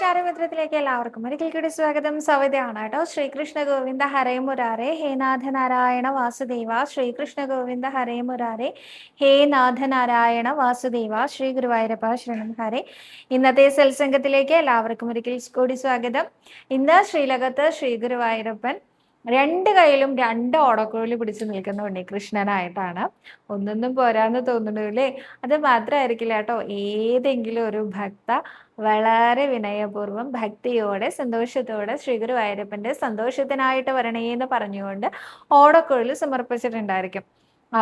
ആരോഗ്യത്തിലേക്ക് എല്ലാവർക്കും ഒരിക്കൽ കൂടി സ്വാഗതം. സവിതയാണ് കേട്ടോ. ശ്രീകൃഷ്ണ ഗോവിന്ദ ഹരേ മുരാരേ ഹേ നാഥ നാരായണ വാസുദേവ. ശ്രീകൃഷ്ണ ഗോവിന്ദ ഹരേ മുരാരേ ഹേ നാഥ നാരായണ വാസുദേവ. ശ്രീ ഗുരുവായൂരപ്പ ശരണം ഹരേ. ഇന്നത്തെ സത്സംഗത്തിലേക്ക് എല്ലാവർക്കും ഒരിക്കൽ കൂടി സ്വാഗതം. ഇന്ന് ശ്രീലകത്ത് ശ്രീ ഗുരുവായൂരപ്പൻ രണ്ട് കൈയിലും രണ്ട് ഓടക്കുഴൽ പിടിച്ചു നിൽക്കുന്ന ഉണ്ണികൃഷ്ണനായിട്ടാണ്. ഒന്നൊന്നും പോരാന്ന് തോന്നുന്നു അല്ലേ? അത് മാത്രമായിരിക്കില്ല കേട്ടോ. ഏതെങ്കിലും ഒരു ഭക്ത വളരെ വിനയപൂർവ്വം ഭക്തിയോടെ സന്തോഷത്തോടെ ശ്രീ ഗുരുവായൂരപ്പന്റെ സന്തോഷത്തിനായിട്ട് വരണേ എന്ന് പറഞ്ഞുകൊണ്ട് ഓടക്കുഴൽ സമർപ്പിച്ചിട്ടുണ്ടായിരിക്കും.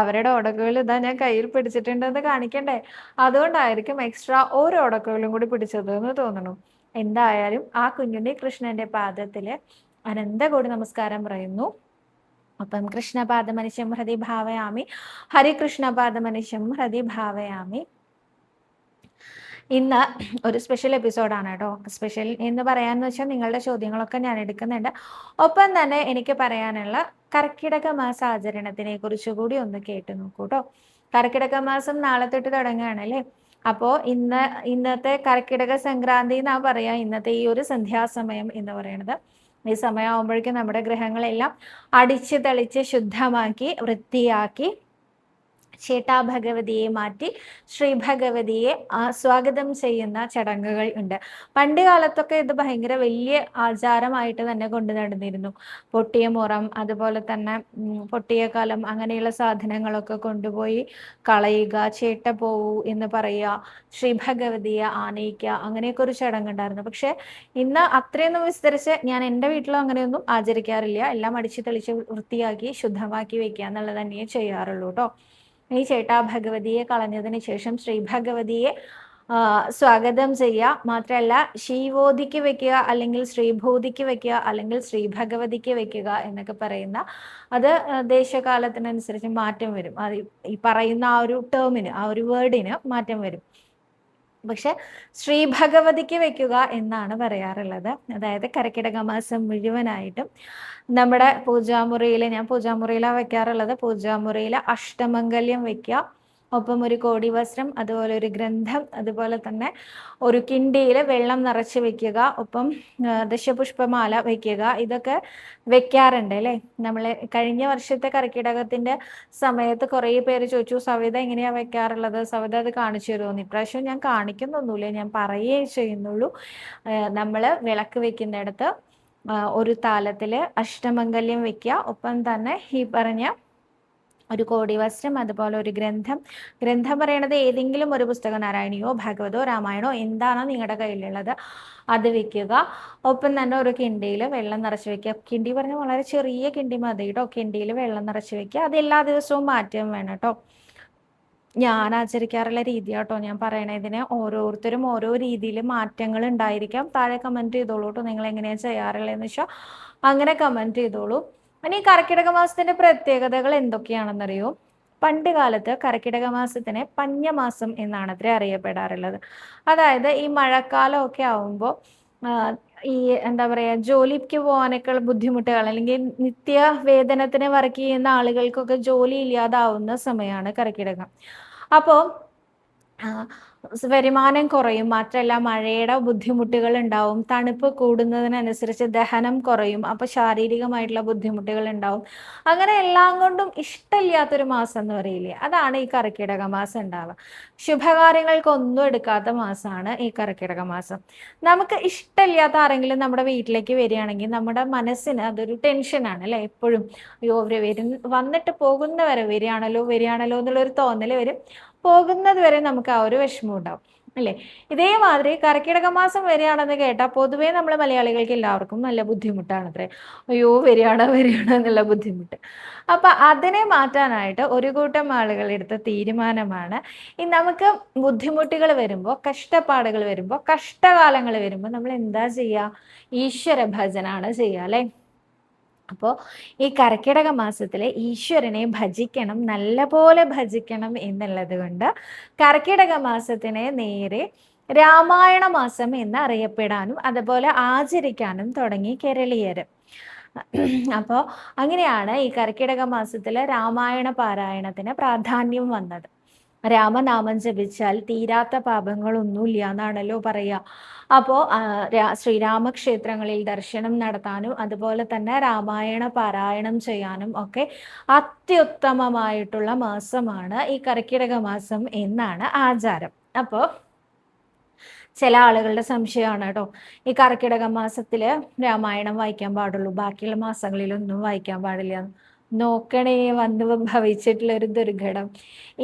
അവരുടെ ഓടക്കുഴൽ ഇതാ ഞാൻ കയ്യിൽ പിടിച്ചിട്ടുണ്ടെന്ന് കാണിക്കണ്ടേ? അതുകൊണ്ടായിരിക്കും എക്സ്ട്രാ ഒരു ഓടക്കുഴലും കൂടി പിടിച്ചത് എന്ന് തോന്നുന്നു. എന്തായാലും ആ കുഞ്ഞുണ്ണി കൃഷ്ണന്റെ പാദത്തില് അനന്തകോടി നമസ്കാരം പറയുന്നു. അപ്പം കൃഷ്ണപാദമനിശം ഹൃദി ഭാവയാമി, ഹരികൃഷ്ണപാദമനിശം ഹൃദി ഭാവയാമി. ഇന്ന് ഒരു സ്പെഷ്യൽ എപ്പിസോഡാണ് കേട്ടോ. സ്പെഷ്യൽ എന്ന് പറയാന്ന് വെച്ചാൽ നിങ്ങളുടെ ചോദ്യങ്ങളൊക്കെ ഞാൻ എടുക്കുന്നുണ്ട്. ഒപ്പം തന്നെ എനിക്ക് പറയാനുള്ള കർക്കിടക മാസ ആചരണത്തിനെ കുറിച്ച് കൂടി ഒന്ന് കേട്ടു നോക്കൂ കേട്ടോ. കർക്കിടക മാസം നാളെ തൊട്ട് തുടങ്ങുകയാണ് അല്ലേ? അപ്പോൾ ഇന്നത്തെ കർക്കിടക സംക്രാന്തി എന്നാ പറയാ. ഇന്നത്തെ ഈ ഒരു സന്ധ്യാസമയം എന്ന് പറയുന്നത്, ഈ സമയമാകുമ്പോഴേക്കും നമ്മുടെ ഗ്രഹങ്ങളെല്ലാം അടിച്ച് തെളിച്ച് ശുദ്ധമാക്കി വൃത്തിയാക്കി ചേട്ടാ ഭഗവതിയെ മാറ്റി ശ്രീ ഭഗവതിയെ സ്വാഗതം ചെയ്യുന്ന ചടങ്ങുകൾ ഉണ്ട്. പണ്ട് കാലത്തൊക്കെ ഇത് ഭയങ്കര വലിയ ആചാരമായിട്ട് തന്നെ കൊണ്ടു നടന്നിരുന്നു. പൊട്ടിയ മുറം, അതുപോലെ തന്നെ പൊട്ടിയ കലം, അങ്ങനെയുള്ള സാധനങ്ങളൊക്കെ കൊണ്ടുപോയി കളയുക, ചേട്ട പോവൂ എന്ന് പറയുക, ശ്രീ ഭഗവതിയെ ആനയിക്കുക, അങ്ങനെയൊക്കെ ഒരു ചടങ്ങുണ്ടായിരുന്നു. പക്ഷെ ഇന്ന് അത്രയൊന്നും വിസ്തരിച്ച് ഞാൻ എൻ്റെ വീട്ടിലും അങ്ങനെയൊന്നും ആചരിക്കാറില്ല. എല്ലാം അടിച്ചു തെളിച്ച് വൃത്തിയാക്കി ശുദ്ധമാക്കി വെക്കുക എന്നുള്ളത് തന്നെയേ ചെയ്യാറുള്ളൂ കേട്ടോ. ഈ ചേട്ടാ ഭഗവതിയെ കളഞ്ഞതിന് ശേഷം ശ്രീ ഭഗവതിയെ സ്വാഗതം ചെയ്യുക. മാത്രമല്ല ശിവോദിക്ക് വെക്കുക, അല്ലെങ്കിൽ ശ്രീഭൂതിക്ക് വെക്കുക, അല്ലെങ്കിൽ ശ്രീ ഭഗവതിക്ക് വെക്കുക എന്നൊക്കെ പറയുന്ന അത് ദേശകാലത്തിനനുസരിച്ച് മാറ്റം വരും. അത് ഈ പറയുന്ന ആ ഒരു ടേമിന്, ആ ഒരു വേർഡിന് മാറ്റം വരും. പക്ഷെ ശ്രീ ഭഗവതിക്ക് വെക്കുക എന്നാണ് പറയാറുള്ളത്. അതായത് കർക്കിടക മാസം മുഴുവനായിട്ടും നമ്മുടെ പൂജാമുറിയിൽ, ഞാൻ പൂജാമുറിയിലാണ് വെക്കാറുള്ളത്, പൂജാമുറിയിൽ അഷ്ടമംഗല്യം വെക്കുക, ഒപ്പം ഒരു കോടി വസ്ത്രം, അതുപോലെ ഒരു ഗ്രന്ഥം, അതുപോലെ തന്നെ ഒരു കിണ്ടിയിൽ വെള്ളം നിറച്ച് വെക്കുക, ഒപ്പം ദശപുഷ്പമാല വെക്കുക. ഇതൊക്കെ വെക്കാറുണ്ട് അല്ലേ? നമ്മൾ കഴിഞ്ഞ വർഷത്തെ കർക്കിടകത്തിന്റെ സമയത്ത് കുറേ പേര് ചോദിച്ചു, സവിത എങ്ങനെയാ വെക്കാറുള്ളത്, സവിത അത് കാണിച്ചു തരുമോ? ഇപ്രാവശ്യം ഞാൻ കാണിക്കുന്നൊന്നുമില്ല, ഞാൻ പറയുകയേ ചെയ്യുന്നുള്ളൂ. നമ്മൾ വിളക്ക് വെക്കുന്നിടത്ത് ഒരു താലത്തില് അഷ്ടമംഗല്യം വെക്കുക, ഒപ്പം തന്നെ ഈ പറഞ്ഞ ഒരു കോടി വസ്ത്രം, അതുപോലെ ഒരു ഗ്രന്ഥം. ഗ്രന്ഥം പറയണത് ഏതെങ്കിലും ഒരു പുസ്തകം, നാരായണിയോ ഭാഗവതോ രാമായണോ എന്താണോ നിങ്ങളുടെ കയ്യിലുള്ളത് അത് വെക്കുക. ഒപ്പം തന്നെ ഒരു കിണ്ടിയിൽ വെള്ളം നിറച്ച് വെക്കുക. കിണ്ടി പറഞ്ഞാൽ വളരെ ചെറിയ കിണ്ടി മതി കേട്ടോ. കിണ്ടിയിൽ വെള്ളം നിറച്ച് വെക്കുക. അത് എല്ലാ ദിവസവും മാറ്റം വേണം കേട്ടോ. ഞാൻ ആചരിക്കാറുള്ള രീതി കേട്ടോ ഞാൻ പറയണേ. ഇതിന് ഓരോരുത്തരും ഓരോ രീതിയിൽ മാറ്റങ്ങൾ ഉണ്ടായിരിക്കാം. താഴെ കമൻറ്റ് ചെയ്തോളൂ കേട്ടോ. നിങ്ങൾ എങ്ങനെയാണ് ചെയ്യാറുള്ളതെന്ന് വെച്ചാൽ അങ്ങനെ കമൻറ്റ് ചെയ്തോളൂ. ഇനി കർക്കിടക മാസത്തിന്റെ പ്രത്യേകതകൾ എന്തൊക്കെയാണെന്നറിയോ? പണ്ട് കാലത്ത് കർക്കിടക മാസത്തിനെ പഞ്ഞമാസം എന്നാണ് അത്ര അറിയപ്പെടാറുള്ളത്. അതായത് ഈ മഴക്കാലമൊക്കെ ആവുമ്പോൾ ഈ എന്താ പറയാ, ജോലിക്ക് പോകാനൊക്കെ ബുദ്ധിമുട്ടുകൾ, അല്ലെങ്കിൽ നിത്യവേതനത്തിന് വർക്ക് ചെയ്യുന്ന ആളുകൾക്കൊക്കെ ജോലി ഇല്ലാതാവുന്ന സമയമാണ് കർക്കിടകം. അപ്പോൾ വരുമാനം കുറയും. മാത്രമല്ല മഴയുടെ ബുദ്ധിമുട്ടുകൾ ഉണ്ടാവും. തണുപ്പ് കൂടുന്നതിനനുസരിച്ച് ദഹനം കുറയും. അപ്പോൾ ശാരീരികമായിട്ടുള്ള ബുദ്ധിമുട്ടുകൾ ഉണ്ടാവും. അങ്ങനെ എല്ലാം കൊണ്ടും ഇഷ്ടമില്ലാത്തൊരു മാസം എന്ന് പറയില്ലേ, അതാണ് ഈ കർക്കിടക മാസം ഉണ്ടാവുക. ശുഭകാര്യങ്ങൾക്കൊന്നും എടുക്കാത്ത മാസമാണ് ഈ കർക്കിടക മാസം. നമുക്ക് ഇഷ്ടമില്ലാത്ത ആരെങ്കിലും നമ്മുടെ വീട്ടിലേക്ക് വരികയാണെങ്കിൽ നമ്മുടെ മനസ്സിന് അതൊരു ടെൻഷനാണ് അല്ലേ? എപ്പോഴും അയ്യോ അവർ വന്നിട്ട് പോകുന്നവരെ വരികയാണല്ലോ എന്നുള്ളൊരു തോന്നൽ വരും. പോകുന്നത് വരെ നമുക്ക് ആ ഒരു വിഷമം ഉണ്ടാവും അല്ലേ? ഇതേമാതിരി കർക്കിടക മാസം വരികയാണെന്ന് കേട്ടാൽ പൊതുവേ നമ്മൾ മലയാളികൾക്ക് എല്ലാവർക്കും നല്ല ബുദ്ധിമുട്ടാണ് അത്രേ. അയ്യോ വരികയാണ് എന്നുള്ള ബുദ്ധിമുട്ട്. അപ്പൊ അതിനെ മാറ്റാനായിട്ട് ഒരു കൂട്ടം ആളുകൾ എടുത്ത തീരുമാനമാണ് ഈ നമുക്ക് ബുദ്ധിമുട്ടുകൾ വരുമ്പോൾ, കഷ്ടപ്പാടുകൾ വരുമ്പോൾ, കഷ്ടകാലങ്ങൾ വരുമ്പോൾ നമ്മൾ എന്താ ചെയ്യുക? ഈശ്വര ഭജനാണ് ചെയ്യുക അല്ലേ? അപ്പോൾ ഈ കർക്കിടക മാസത്തിൽ ഈശ്വരനെ ഭജിക്കണം, നല്ല പോലെ ഭജിക്കണം എന്നുള്ളത് കൊണ്ട് കർക്കിടക മാസത്തിനെ നേരെ രാമായണ മാസം എന്ന് അറിയപ്പെടാനും അതുപോലെ ആചരിക്കാനും തുടങ്ങി കേരളീയർ. അപ്പോൾ അങ്ങനെയാണ് ഈ കർക്കിടക മാസത്തിൽ രാമായണ പാരായണത്തിന് പ്രാധാന്യം വന്നത്. രാമനാമം ജപിച്ചാൽ തീരാത്ത പാപങ്ങളൊന്നുമില്ല എന്നാണല്ലോ പറയുക. അപ്പോൾ ശ്രീരാമക്ഷേത്രങ്ങളിൽ ദർശനം നടത്താനും അതുപോലെ തന്നെ രാമായണ പാരായണം ചെയ്യാനും ഒക്കെ അത്യുത്തമമായിട്ടുള്ള മാസമാണ് ഈ കർക്കിടക മാസം എന്നാണ് ആചാരം. അപ്പോൾ ചില ആളുകളുടെ സംശയമാണ് കേട്ടോ, ഈ കർക്കിടക മാസത്തിൽ രാമായണം വായിക്കാൻ പാടുള്ളൂ, ബാക്കിയുള്ള മാസങ്ങളിലൊന്നും വായിക്കാൻ പാടില്ല. നോക്കണേ വന്ന് ഭവിച്ചിട്ടുള്ള ഒരു ദുർഘടം.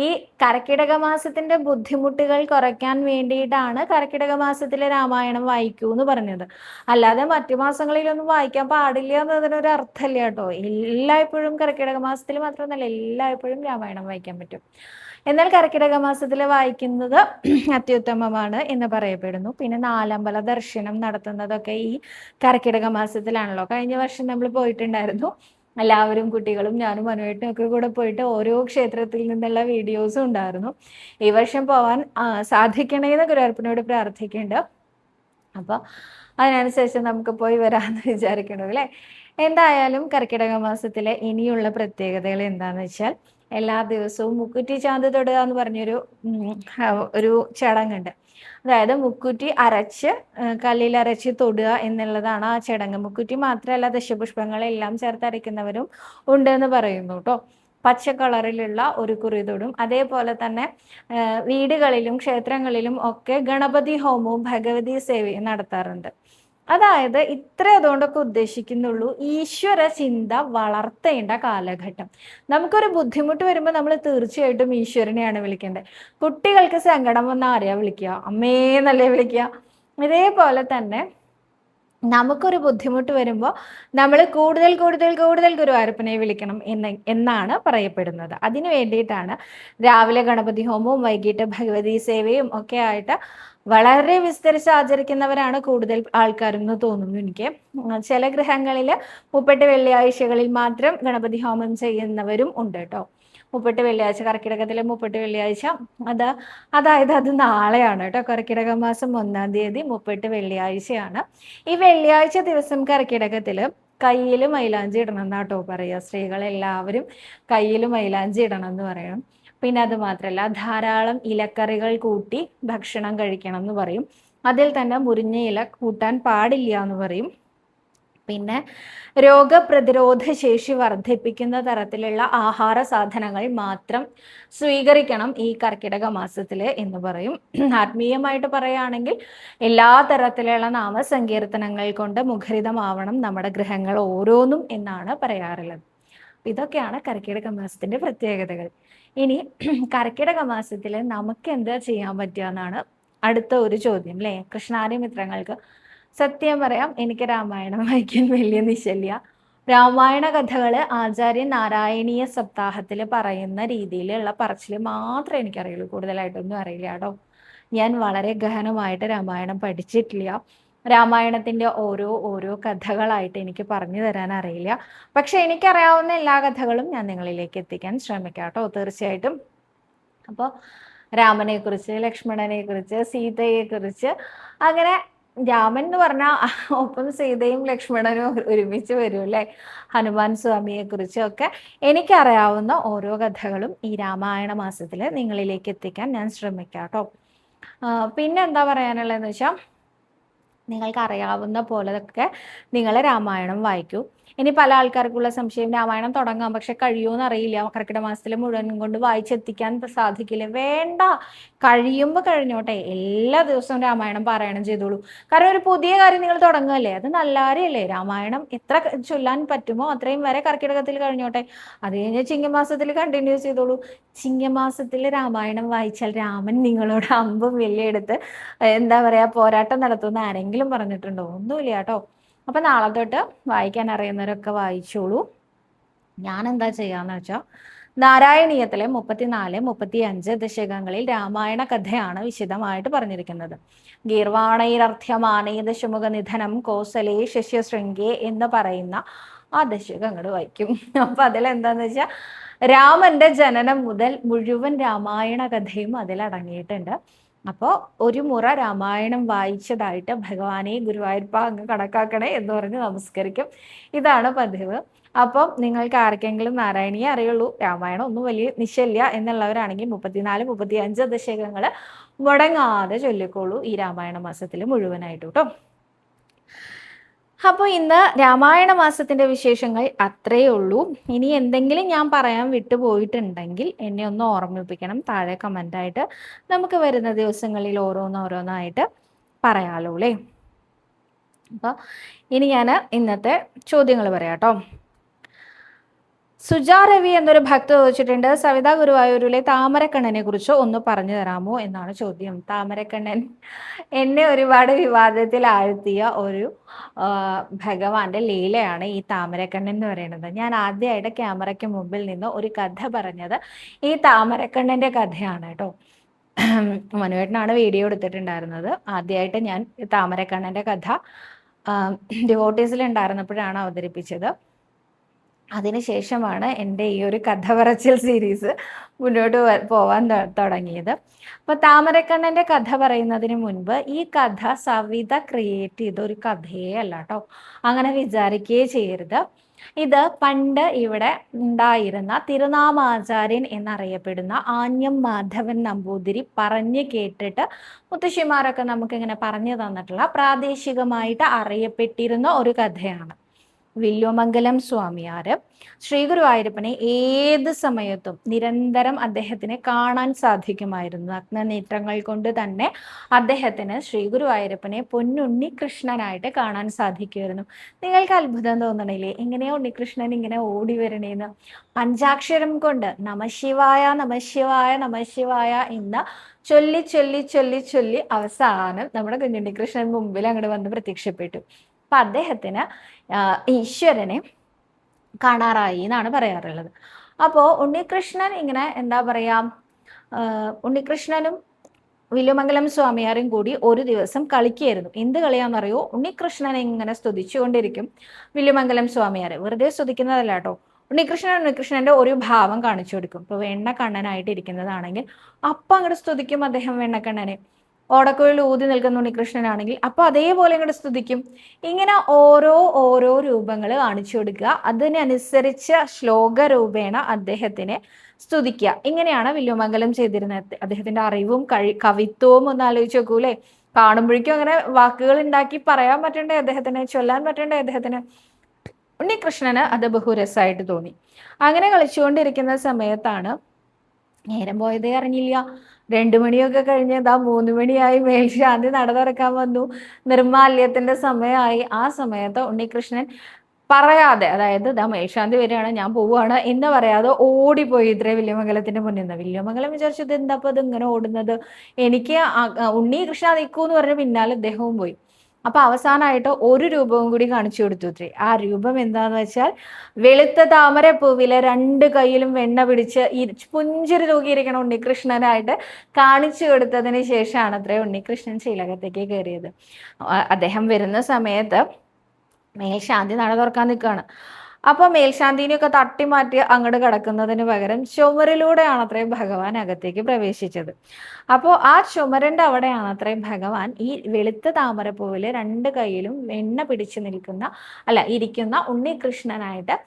ഈ കർക്കിടക മാസത്തിന്റെ ബുദ്ധിമുട്ടുകൾ കുറയ്ക്കാൻ വേണ്ടിയിട്ടാണ് കർക്കിടക മാസത്തിലെ രാമായണം വായിക്കൂ എന്ന് പറഞ്ഞത്. അല്ലാതെ മറ്റു മാസങ്ങളിലൊന്നും വായിക്കാൻ പാടില്ല എന്നതിനൊരു അർത്ഥമില്ല കേട്ടോ. എല്ലായ്പ്പോഴും കർക്കിടക മാസത്തിൽ മാത്രമൊന്നുമല്ല, എല്ലായ്പ്പോഴും രാമായണം വായിക്കാൻ പറ്റും. എന്നാൽ കർക്കിടക മാസത്തിൽ വായിക്കുന്നത് അത്യുത്തമമാണ് എന്ന് പറയപ്പെടുന്നു. പിന്നെ നാലമ്പല ദർശനം നടത്തുന്നതൊക്കെ ഈ കർക്കിടക മാസത്തിലാണല്ലോ. കഴിഞ്ഞ വർഷം നമ്മൾ പോയിട്ടുണ്ടായിരുന്നു, എല്ലാവരും കുട്ടികളും ഞാനും അനുവേട്ടനും ഒക്കെ കൂടെ പോയിട്ട് ഓരോ ക്ഷേത്രത്തിൽ നിന്നുള്ള വീഡിയോസും ഉണ്ടായിരുന്നു. ഈ വർഷം പോവാൻ സാധിക്കണേന്ന് ഗുരുവായൂരപ്പനോട് പ്രാർത്ഥിക്കുന്നുണ്ട്. അപ്പോൾ അതിനനുസരിച്ച് നമുക്ക് പോയി വരാമെന്ന് വിചാരിക്കണു അല്ലേ. എന്തായാലും കർക്കിടക മാസത്തിലെ ഇനിയുള്ള പ്രത്യേകതകൾ എന്താണെന്ന് വെച്ചാൽ, എല്ലാ ദിവസവും മുക്കുറ്റി ചാന്ത് തൊടുക എന്ന് പറഞ്ഞൊരു ഒരു ചടങ്ങുണ്ട്. അതായത് മുക്കുറ്റി അരച്ച് കല്ലിലരച്ച് തൊടുക എന്നുള്ളതാണ് ആ ചടങ്ങ്. മുക്കുറ്റി മാത്രമല്ല, ദശപുഷ്പങ്ങളെല്ലാം ചേർത്ത് അരയ്ക്കുന്നവരും ഉണ്ടെന്ന് പറയുന്നു കേട്ടോ. പച്ച കളറിലുള്ള ഒരു കുറി തൊടും. അതേപോലെ തന്നെ വീടുകളിലും ക്ഷേത്രങ്ങളിലും ഒക്കെ ഗണപതി ഹോമവും ഭഗവതി സേവയും നടത്താറുണ്ട്. അതായത് ഇത്ര അതുകൊണ്ടൊക്കെ ഉദ്ദേശിക്കുന്നുള്ളൂ, ഈശ്വര ചിന്ത വളർത്തേണ്ട കാലഘട്ടം. നമുക്കൊരു ബുദ്ധിമുട്ട് വരുമ്പോൾ നമ്മൾ തീർച്ചയായിട്ടും ഈശ്വരനെയാണ് വിളിക്കേണ്ടത്. കുട്ടികൾക്ക് സങ്കടം വന്നാൽ ആരെയാ വിളിക്കുക? അമ്മേന്നല്ലേ വിളിക്കുക. ഇതേപോലെ തന്നെ നമുക്കൊരു ബുദ്ധിമുട്ട് വരുമ്പോൾ നമ്മൾ കൂടുതൽ കൂടുതൽ കൂടുതൽ ഗുരുവായൂരപ്പനെ വിളിക്കണം എന്നാണ് പറയപ്പെടുന്നത്. അതിനു വേണ്ടിയിട്ടാണ് രാവിലെ ഗണപതി ഹോമവും വൈകിട്ട് ഭഗവതി സേവയും ഒക്കെ ആയിട്ട് വളരെ വിസ്തരിച്ച് ആചരിക്കുന്നവരാണ് കൂടുതൽ ആൾക്കാരും എന്ന് തോന്നുന്നു എനിക്ക്. ചില ഗൃഹങ്ങളിൽ 38 വെള്ളിയാഴ്ചകളിൽ മാത്രം ഗണപതി ഹോമം ചെയ്യുന്നവരും ഉണ്ട് കേട്ടോ. 38 വെള്ളിയാഴ്ച, കർക്കിടകത്തിലെ 38 വെള്ളിയാഴ്ച, അതായത് അത് നാളെയാണ് കേട്ടോ. കർക്കിടക മാസം 1-ാം തീയതി 38 വെള്ളിയാഴ്ചയാണ്. ഈ വെള്ളിയാഴ്ച ദിവസം കർക്കിടകത്തിൽ കയ്യിൽ മൈലാഞ്ചി ഇടണം എന്നാട്ടോ പറയുക. സ്ത്രീകളെല്ലാവരും കയ്യിൽ മൈലാഞ്ചി ഇടണം എന്ന് പറയണം. പിന്നെ അത് മാത്രമല്ല, ധാരാളം ഇലക്കറികൾ കൂട്ടി ഭക്ഷണം കഴിക്കണം എന്ന് പറയും. അതിൽ തന്നെ മുരിങ്ങ ഇല കൂട്ടാൻ പാടില്ല എന്ന് പറയും. പിന്നെ രോഗപ്രതിരോധ ശേഷി വർദ്ധിപ്പിക്കുന്ന തരത്തിലുള്ള ആഹാര സാധനങ്ങൾ മാത്രം സ്വീകരിക്കണം ഈ കർക്കിടക മാസത്തിൽ എന്ന് പറയും. ആത്മീയമായിട്ട് പറയുകയാണെങ്കിൽ എല്ലാ തരത്തിലുള്ള നാമസങ്കീർത്തനങ്ങൾ കൊണ്ട് മുഖരിതമാവണം നമ്മുടെ ഗൃഹങ്ങൾ ഓരോന്നും എന്നാണ് പറയാറുള്ളത്. ഇതൊക്കെയാണ് കർക്കിടക മാസത്തിന്റെ പ്രത്യേകതകൾ. ഇനി കർക്കിടക മാസത്തിൽ നമുക്ക് എന്താ ചെയ്യാൻ പറ്റുക എന്നാണ് അടുത്ത ഒരു ചോദ്യം അല്ലേ. കൃഷ്ണാരി മിത്രങ്ങൾക്ക് സത്യം പറയാം, എനിക്ക് രാമായണം വായിക്കാൻ വലിയ നിശ്ചല്യ. രാമായണ കഥകൾ ആചാര്യൻ നാരായണീയ സപ്താഹത്തിൽ പറയുന്ന രീതിയിലുള്ള പറച്ചിൽ മാത്രമേ എനിക്കറിയുള്ളൂ, കൂടുതലായിട്ടൊന്നും അറിയില്ല കേട്ടോ. ഞാൻ വളരെ ഗഹനമായിട്ട് രാമായണം പഠിച്ചിട്ടില്ല. രാമായണത്തിൻ്റെ ഓരോ കഥകളായിട്ട് എനിക്ക് പറഞ്ഞു തരാൻ അറിയില്ല. പക്ഷെ എനിക്കറിയാവുന്ന എല്ലാ കഥകളും ഞാൻ നിങ്ങളിലേക്ക് എത്തിക്കാൻ ശ്രമിക്കാം കേട്ടോ, തീർച്ചയായിട്ടും. അപ്പോൾ രാമനെക്കുറിച്ച്, ലക്ഷ്മണനെക്കുറിച്ച്, സീതയെക്കുറിച്ച്, അങ്ങനെ രാമൻ എന്ന് പറഞ്ഞാൽ ഒപ്പം സീതയും ലക്ഷ്മണനും ഒരുമിച്ച് വരും അല്ലേ. ഹനുമാൻ സ്വാമിയെക്കുറിച്ചും ഒക്കെ എനിക്കറിയാവുന്ന ഓരോ കഥകളും ഈ രാമായണ മാസത്തിൽ നിങ്ങളിലേക്ക് എത്തിക്കാൻ ഞാൻ ശ്രമിക്കാം കേട്ടോ. പിന്നെ എന്താ പറയാനുള്ളതെന്ന് വെച്ചാൽ, നിങ്ങൾക്ക് അറിയാവുന്ന പോലെയൊക്കെ നിങ്ങൾ രാമായണം വായിക്കൂ. ഇനി പല ആൾക്കാർക്കുള്ള സംശയം, രാമായണം തുടങ്ങാം പക്ഷെ കഴിയുമെന്ന് അറിയില്ല, കർക്കിടക മാസത്തിൽ മുഴുവനും കൊണ്ട് വായിച്ചെത്തിക്കാൻ സാധിക്കില്ല. വേണ്ട, കഴിയുമ്പോൾ കഴിഞ്ഞോട്ടെ. എല്ലാ ദിവസവും രാമായണം പാരായണം ചെയ്തോളൂ. കാരണം ഒരു പുതിയ കാര്യം നിങ്ങൾ തുടങ്ങുകയല്ലേ, അത് നല്ല കാര്യമല്ലേ. രാമായണം എത്ര ചൊല്ലാൻ പറ്റുമോ അത്രയും വരെ കർക്കിടകത്തിൽ കഴിഞ്ഞോട്ടെ. അത് കഴിഞ്ഞ് ചിങ്ങമാസത്തിൽ കണ്ടിന്യൂ ചെയ്തോളൂ. ചിങ്ങമാസത്തിൽ രാമായണം വായിച്ചാൽ രാമൻ നിങ്ങളോട് അമ്പും വില്ലെടുത്ത് എന്താ പറയുക പോരാട്ടം നടത്തുമെന്ന് ആരെങ്കിലും പറഞ്ഞിട്ടുണ്ടോ? ഒന്നുമില്ല കേട്ടോ. അപ്പം നാളെ തൊട്ട് വായിക്കാൻ അറിയുന്നവരൊക്കെ വായിച്ചോളൂ. ഞാൻ എന്താ ചെയ്യാന്ന് വെച്ചാൽ, നാരായണീയത്തിലെ 34, 35 ദശകങ്ങളിൽ രാമായണ കഥയാണ് വിശദമായിട്ട് പറഞ്ഞിരിക്കുന്നത്. ഗീർവാണൈരർത്ഥ്യമാനേ ദശമുഖ നിധനം കോസലേ ശശ്യശൃംഗേ എന്ന് പറയുന്ന ആ ദശകം അങ്ങോട്ട് വായിക്കും. അപ്പം അതിലെന്താന്ന് വെച്ചാൽ, രാമന്റെ ജനനം മുതൽ മുഴുവൻ രാമായണ കഥയും അതിലടങ്ങിയിട്ടുണ്ട്. അപ്പോൾ ഒരു മുറ രാമായണം വായിച്ചതായിട്ട് ഭഗവാനെ ഗുരുവായൂരപ്പ അങ്ങ് കണക്കാക്കണേ എന്ന് പറഞ്ഞ് നമസ്കരിക്കും. ഇതാണ് പതിവ്. അപ്പം നിങ്ങൾക്ക് ആർക്കെങ്കിലും നാരായണീയെ അറിയുള്ളൂ, രാമായണം ഒന്നും വലിയ നിശ്ചയില്ല എന്നുള്ളവരാണെങ്കിൽ 34, 35 ദശകങ്ങൾ മുടങ്ങാതെ ചൊല്ലിക്കോളൂ ഈ രാമായണ മാസത്തിൽ മുഴുവനായിട്ട് കേട്ടോ. അപ്പോൾ ഇന്ന് രാമായണ മാസത്തിൻ്റെ വിശേഷങ്ങൾ അത്രയേ ഉള്ളൂ. ഇനി എന്തെങ്കിലും ഞാൻ പറയാൻ വിട്ടുപോയിട്ടുണ്ടെങ്കിൽ എന്നെ ഒന്ന് ഓർമ്മിപ്പിക്കണം താഴെ കമൻ്റായിട്ട്. നമുക്ക് വരുന്ന ദിവസങ്ങളിൽ ഓരോന്നോരോന്നായിട്ട് പറയാലോ അല്ലേ. അപ്പോൾ ഇനി ഞാൻ ഇന്നത്തെ ചോദ്യങ്ങൾ പറയാം കേട്ടോ. സുജാ രവി എന്നൊരു ഭക്ത ചോദിച്ചിട്ടുണ്ട്, സവിതാ ഗുരുവായൂരിലെ താമരക്കണ്ണനെ കുറിച്ച് ഒന്ന് പറഞ്ഞു തരാമോ എന്നാണ് ചോദ്യം. താമരക്കണ്ണൻ എന്നെ ഒരുപാട് വിവാദത്തിൽ ആഴ്ത്തിയ ഒരു ഭഗവാന്റെ ലീലയാണ് ഈ താമരക്കണ്ണൻ എന്ന് പറയുന്നത്. ഞാൻ ആദ്യമായിട്ട് ക്യാമറയ്ക്ക് മുമ്പിൽ നിന്ന് ഒരു കഥ പറഞ്ഞത് ഈ താമരക്കണ്ണൻ്റെ കഥയാണ് കേട്ടോ. മനുവേട്ടനാണ് വീഡിയോ എടുത്തിട്ടുണ്ടായിരുന്നത്. ആദ്യമായിട്ട് ഞാൻ താമരക്കണ്ണൻ്റെ കഥ ഡിവോട്ടീസിൽ ഉണ്ടായിരുന്നപ്പോഴാണ് അവതരിപ്പിച്ചത്. അതിനുശേഷമാണ് എൻ്റെ ഈ ഒരു കഥ പറച്ചിൽ സീരീസ് മുന്നോട്ട് പോവാൻ തുടങ്ങിയത്. അപ്പോൾ താമരക്കണ്ണൻ്റെ കഥ പറയുന്നതിന് മുൻപ് ഈ കഥ സവിത ക്രിയേറ്റ് ചെയ്ത ഒരു കഥയേ അല്ല കേട്ടോ, അങ്ങനെ വിചാരിക്കുകയേ ചെയ്യരുത്. ഇത് പണ്ട് ഇവിടെ ഉണ്ടായിരുന്ന തിരുനാമാചാര്യൻ എന്നറിയപ്പെടുന്ന ആഞ്ഞം മാധവൻ നമ്പൂതിരി പറഞ്ഞു കേട്ടിട്ട് മുത്തശ്ശിമാരൊക്കെ നമുക്കിങ്ങനെ പറഞ്ഞു തന്നിട്ടുള്ള പ്രാദേശികമായിട്ട് അറിയപ്പെട്ടിരുന്ന ഒരു കഥയാണ്. വില്വമംഗലം സ്വാമിയാർ ശ്രീ ഗുരുവായൂരപ്പനെ ഏത് സമയത്തും നിരന്തരം അദ്ദേഹത്തിനെ കാണാൻ സാധിക്കുമായിരുന്നു. നഗ്നനേത്രങ്ങൾ കൊണ്ട് തന്നെ അദ്ദേഹത്തിന് ശ്രീ ഗുരുവായൂരപ്പനെ പൊന്നുണ്ണി കൃഷ്ണനായിട്ട് കാണാൻ സാധിക്കുമായിരുന്നു. നിങ്ങൾക്ക് അത്ഭുതം തോന്നണില്ലേ, എങ്ങനെയാ ഉണ്ണികൃഷ്ണൻ ഇങ്ങനെ ഓടി വരണേന്ന്? പഞ്ചാക്ഷരം കൊണ്ട് നമശിവായ നമശിവായ നമശിവായ എന്ന് ചൊല്ലി ചൊല്ലി ചൊല്ലി ചൊല്ലി അവസാനം നമ്മുടെ കുഞ്ഞുണ്ണികൃഷ്ണൻ മുമ്പിൽ അങ്ങോട്ട് വന്ന് പ്രത്യക്ഷപ്പെട്ടു. അപ്പം അദ്ദേഹത്തിന് ഈശ്വരനെ കാണാറായി എന്നാണ് പറയാറുള്ളത്. അപ്പോൾ ഉണ്ണികൃഷ്ണൻ ഇങ്ങനെ എന്താ പറയാ, ഉണ്ണികൃഷ്ണനും വില്വമംഗലം സ്വാമിയാരും കൂടി ഒരു ദിവസം കളിക്കുകയായിരുന്നു. എന്ത് കളിയാണെന്നറിയോ? ഉണ്ണികൃഷ്ണനെ ഇങ്ങനെ സ്തുതിച്ചുകൊണ്ടിരിക്കും വില്വമംഗലം സ്വാമിയാർ. വെറുതെ സ്തുതിക്കുന്നതല്ല കേട്ടോ, ഉണ്ണികൃഷ്ണൻ്റെ ഒരു ഭാവം കാണിച്ചു കൊടുക്കും. ഇപ്പോൾ വെണ്ണക്കണ്ണനായിട്ട് ഇരിക്കുന്നതാണെങ്കിൽ അപ്പം അങ്ങോട്ട് സ്തുതിക്കും അദ്ദേഹം വെണ്ണക്കണ്ണനെ. ഓടക്കുഴൽ ഊതി നിൽക്കുന്ന ഉണ്ണികൃഷ്ണനാണെങ്കിൽ അപ്പോൾ അതേപോലെ ഇങ്ങോട്ട് സ്തുതിക്കും. ഇങ്ങനെ ഓരോ രൂപങ്ങൾ കാണിച്ചു കൊടുക്കുക, അതിനനുസരിച്ച് ശ്ലോക രൂപേണ അദ്ദേഹത്തിനെ സ്തുതിക്കുക. ഇങ്ങനെയാണ് വില്വമംഗലം ചെയ്തിരുന്നത്. അദ്ദേഹത്തിന്റെ അറിവും കവിത്വവും ഒന്ന് ആലോചിച്ച് നോക്കൂലേ. കാണുമ്പോഴേക്കും അങ്ങനെ വാക്കുകൾ ഉണ്ടാക്കി പറയാൻ പറ്റണ്ടേ അദ്ദേഹത്തിന്, ചൊല്ലാൻ പറ്റണ്ടേ അദ്ദേഹത്തിന്. ഉണ്ണികൃഷ്ണന് അത് ബഹുരസമായിട്ട് തോന്നി. അങ്ങനെ കളിച്ചുകൊണ്ടിരിക്കുന്ന സമയത്താണ് നേരം പോയതേ അറിഞ്ഞില്ല. 2 മണിയൊക്കെ കഴിഞ്ഞ് 3 മണിയായി. മേൽശാന്തി നട തുറക്കാൻ വന്നു, നിർമാല്യത്തിന്റെ സമയമായി. ആ സമയത്ത് ഉണ്ണികൃഷ്ണൻ പറയാതെ, അതായത് മേൽശാന്തി വരികയാണ് ഞാൻ പോവുകയാണ് എന്ന് പറയാതെ ഓടിപ്പോയി ഇത്രേ വില്വമംഗലത്തിന്റെ മുന്നിൽ നിന്ന്. വില്വമംഗലം വിചാരിച്ചത് എന്താ ഇത് ഇങ്ങനെ ഓടുന്നത്, എനിക്ക് ഉണ്ണികൃഷ്ണ നിൽക്കൂന്ന് പറഞ്ഞ് പിന്നാലെ അദ്ദേഹവും പോയി. അപ്പൊ അവസാനമായിട്ട് ഒരു രൂപവും കൂടി കാണിച്ചു കൊടുത്തു ഇത്രേ. ആ രൂപം എന്താന്ന് വെച്ചാൽ വെളുത്ത താമരപ്പൂവിലെ 2 കൈയിലും വെണ്ണ പിടിച്ച് പുഞ്ചിരി തൂക്കിയിരിക്കണ ഉണ്ണികൃഷ്ണനായിട്ട് കാണിച്ചു കൊടുത്തതിന് ശേഷമാണ് അത്രേ ഉണ്ണികൃഷ്ണൻ ശ്രീലകത്തേക്ക് കയറിയത്. അദ്ദേഹം വരുന്ന സമയത്ത് മേൽശാന്തി നട തുറക്കാൻ നിൽക്കുകയാണ്. അപ്പോൾ മേൽശാന്തിനെയൊക്കെ തട്ടി മാറ്റി അങ്ങോട്ട് കിടക്കുന്നതിന് പകരം ചുമരിലൂടെയാണ് അത്രയും ഭഗവാൻ അകത്തേക്ക് പ്രവേശിച്ചത്. അപ്പോൾ ആ ചുമരൻ്റെ അവിടെയാണ് അത്രയും ഭഗവാൻ ഈ വെളുത്ത താമരപ്പൂവിൽ 2 കൈയിലും വെണ്ണ പിടിച്ചു ഇരിക്കുന്ന ഉണ്ണികൃഷ്ണനായിട്ട്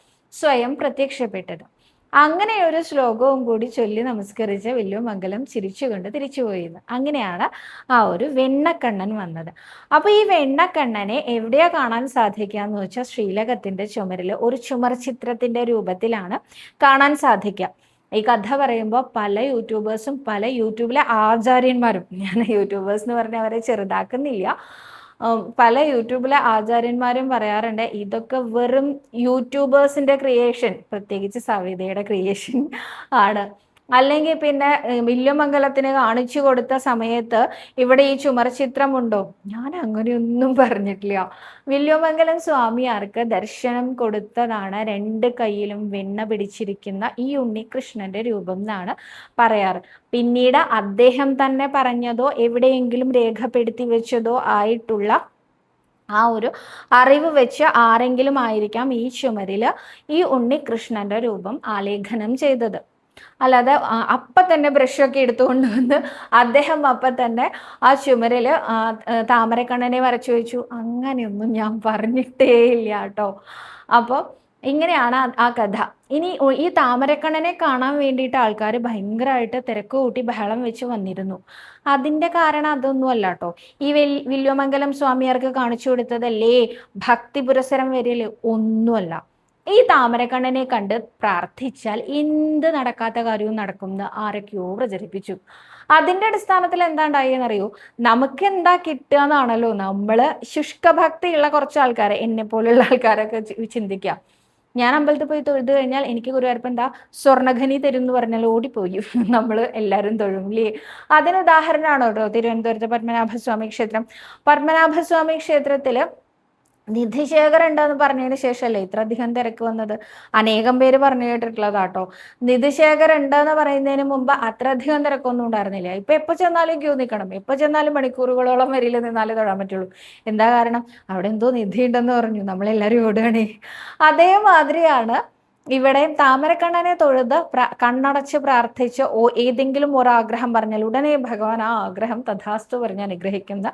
സ്വയം പ്രത്യക്ഷപ്പെട്ടത്. അങ്ങനെ ഒരു ശ്ലോകവും കൂടി ചൊല്ലി നമസ്കരിച്ച് വില്വമംഗലം ചിരിച്ചുകൊണ്ട് തിരിച്ചുപോയിരുന്നു. അങ്ങനെയാണ് ആ ഒരു വെണ്ണക്കണ്ണൻ വന്നത്. അപ്പോൾ ഈ വെണ്ണക്കണ്ണനെ എവിടെയാ കാണാൻ സാധിക്കുക എന്ന് വെച്ചാൽ ശ്രീലകത്തിന്റെ ചുമരിൽ ഒരു ചുമർ ചിത്രത്തിന്റെ രൂപത്തിലാണ് കാണാൻ സാധിക്കുക. ഈ കഥ പറയുമ്പോൾ പല യൂട്യൂബേഴ്സും യൂട്യൂബിലെ ആചാര്യന്മാരും, ഞാൻ യൂട്യൂബേഴ്സ് എന്ന് പറഞ്ഞ അവരെ ചെറുതാക്കുന്നില്ല, പല യൂട്യൂബിലെ ആചാര്യന്മാരും പറയാറുണ്ട് ഇതൊക്കെ വെറും യൂട്യൂബേഴ്സിന്റെ ക്രിയേഷൻ, പ്രത്യേകിച്ച് സവിതയുടെ ക്രിയേഷൻ ആണ്. അല്ലെങ്കിൽ പിന്നെ വില്വമംഗലത്തിന് കാണിച്ചു കൊടുത്ത സമയത്ത് ഇവിടെ ഈ ചുമർ ചിത്രമുണ്ടോ? ഞാൻ അങ്ങനെയൊന്നും പറഞ്ഞിട്ടില്ല. വില്വമംഗലം സ്വാമിയാർക്ക് ദർശനം കൊടുത്തതാണ് 2 കൈയിലും വെണ്ണ പിടിച്ചിരിക്കുന്ന ഈ ഉണ്ണികൃഷ്ണന്റെ രൂപം എന്നാണ് പറയാറ്. പിന്നീട് അദ്ദേഹം തന്നെ പറഞ്ഞതോ എവിടെയെങ്കിലും രേഖപ്പെടുത്തി വെച്ചതോ ആയിട്ടുള്ള ആ ഒരു അറിവ് വെച്ച് ആരെങ്കിലും ആയിരിക്കാം ഈ ചുമരിൽ ഈ ഉണ്ണികൃഷ്ണന്റെ രൂപം ആലേഖനം ചെയ്തത്. അല്ലാതെ അപ്പം തന്നെ ബ്രഷൊക്കെ എടുത്തുകൊണ്ട് വന്ന് അദ്ദേഹം അപ്പം തന്നെ ആ ചുമരിൽ താമരക്കണ്ണനെ വരച്ചു വെച്ചു, അങ്ങനെയൊന്നും ഞാൻ പറഞ്ഞിട്ടേ ഇല്ല കേട്ടോ. അപ്പോൾ ഇങ്ങനെയാണ് ആ കഥ. ഇനി ഈ താമരക്കണ്ണനെ കാണാൻ വേണ്ടിയിട്ട് ആൾക്കാർ ഭയങ്കരമായിട്ട് തിരക്ക് കൂട്ടി ബഹളം വെച്ച് വന്നിരുന്നു. അതിന്റെ കാരണം അതൊന്നും അല്ല കേട്ടോ. ഈ വില്വമംഗലം സ്വാമിയാർക്ക് കാണിച്ചു കൊടുത്തതല്ലേ ഭക്തി പുരസരം വരില്, ഒന്നുമല്ല. ഈ താമരക്കണ്ണനെ കണ്ട് പ്രാർത്ഥിച്ചാൽ എന്ത് നടക്കാത്ത കാര്യവും നടക്കുമെന്ന് ആരൊക്കെയോ പ്രചരിപ്പിച്ചു. അതിന്റെ അടിസ്ഥാനത്തിൽ എന്താണ്ടായെന്നറിയോ, നമുക്ക് എന്താ കിട്ടുക എന്നാണല്ലോ നമ്മള് ശുഷ്കഭക്തിയുള്ള കുറച്ച് ആൾക്കാരെ, എന്നെ പോലുള്ള ആൾക്കാരൊക്കെ ചിന്തിക്കാം. ഞാൻ അമ്പലത്തിൽ പോയി തൊഴുത് കഴിഞ്ഞാൽ എനിക്ക് ഗുരുവായൂരപ്പൻ എന്താ സ്വർണ്ണഖനി തരും എന്ന് പറഞ്ഞാൽ ഓടിപ്പോയി നമ്മൾ എല്ലാവരും തൊഴുമില്ലേ. അതിന് ഉദാഹരണമാണോ കേട്ടോ തിരുവനന്തപുരത്തെ പത്മനാഭസ്വാമി ക്ഷേത്രം. പത്മനാഭസ്വാമി ക്ഷേത്രത്തില് നിധിശേഖർ ഉണ്ടെന്ന് പറഞ്ഞതിന് ശേഷമല്ലേ ഇത്ര അധികം തിരക്ക് വന്നത്. അനേകം പേര് പറഞ്ഞു കേട്ടിട്ടുള്ളതാട്ടോ. നിധിശേഖർ ഉണ്ടെന്ന് പറയുന്നതിന് മുമ്പ് അത്ര അധികം തിരക്കൊന്നും ഉണ്ടായിരുന്നില്ല. ഇപ്പൊ എപ്പോ ചെന്നാലും ക്യൂ നിൽക്കണം, എപ്പോ ചെന്നാലും മണിക്കൂറുകളോളം വരിയിൽ നിന്നാലേ തൊഴാൻ പറ്റുള്ളൂ. എന്താ കാരണം? അവിടെ എന്തോ നിധി ഉണ്ടെന്ന് പറഞ്ഞു, നമ്മളെല്ലാവരും ഓടുകയാണേ. അതേമാതിരിയാണ് ഇവിടെ താമരക്കണ്ണനെ തൊഴുത് കണ്ണടച്ച് പ്രാർത്ഥിച്ച് ഏതെങ്കിലും ഒരാഗ്രഹം പറഞ്ഞാൽ ഉടനെ ഭഗവാൻ ആ ആഗ്രഹം തഥാസ്തു പറഞ്ഞ് അനുഗ്രഹിക്കുന്ന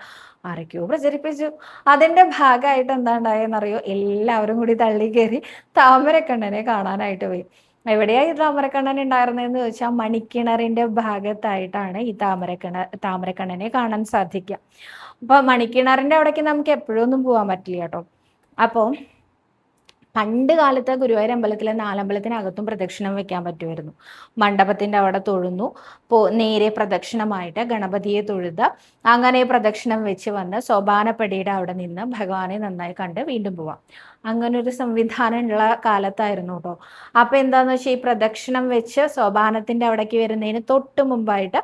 ആരൊക്കെയോ പ്രചരിപ്പിച്ചു. അതിന്റെ ഭാഗമായിട്ട് എന്താ ഉണ്ടായെന്നറിയോ, എല്ലാവരും കൂടി തള്ളി കയറി താമരക്കണ്ണനെ കാണാനായിട്ട് പോയി. എവിടെയാ ഈ താമരക്കണ്ണൻ ഉണ്ടായിരുന്നതെന്ന് ചോദിച്ചാൽ മണിക്കിണറിന്റെ ഭാഗത്തായിട്ടാണ് ഈ താമരക്കണ്ണനെ കാണാൻ സാധിക്കുക. അപ്പൊ മണിക്കിണറിന്റെ അവിടേക്ക് നമുക്ക് എപ്പോഴും ഒന്നും പോകാൻ പറ്റില്ല കേട്ടോ. അപ്പോൾ പണ്ട് കാലത്ത് ഗുരുവായൂർ അമ്പലത്തിലെ നാലമ്പലത്തിനകത്തും പ്രദക്ഷിണം വെക്കാൻ പറ്റുമായിരുന്നു. മണ്ഡപത്തിന്റെ അവിടെ തൊഴുന്നു, നേരെ പ്രദക്ഷിണമായിട്ട് ഗണപതിയെ തൊഴുത് അങ്ങനെ പ്രദക്ഷിണം വെച്ച് വന്ന് സോപാനപ്പടിയുടെ അവിടെ നിന്ന് ഭഗവാനെ നന്നായി കണ്ട് വീണ്ടും പോവാം. അങ്ങനെ ഒരു സംവിധാനം ഉള്ള കാലത്തായിരുന്നു കേട്ടോ. അപ്പൊ എന്താന്ന് വെച്ചാൽ ഈ പ്രദക്ഷിണം വെച്ച് സോപാനത്തിന്റെ അവിടേക്ക് വരുന്നതിന് തൊട്ട് മുമ്പായിട്ട്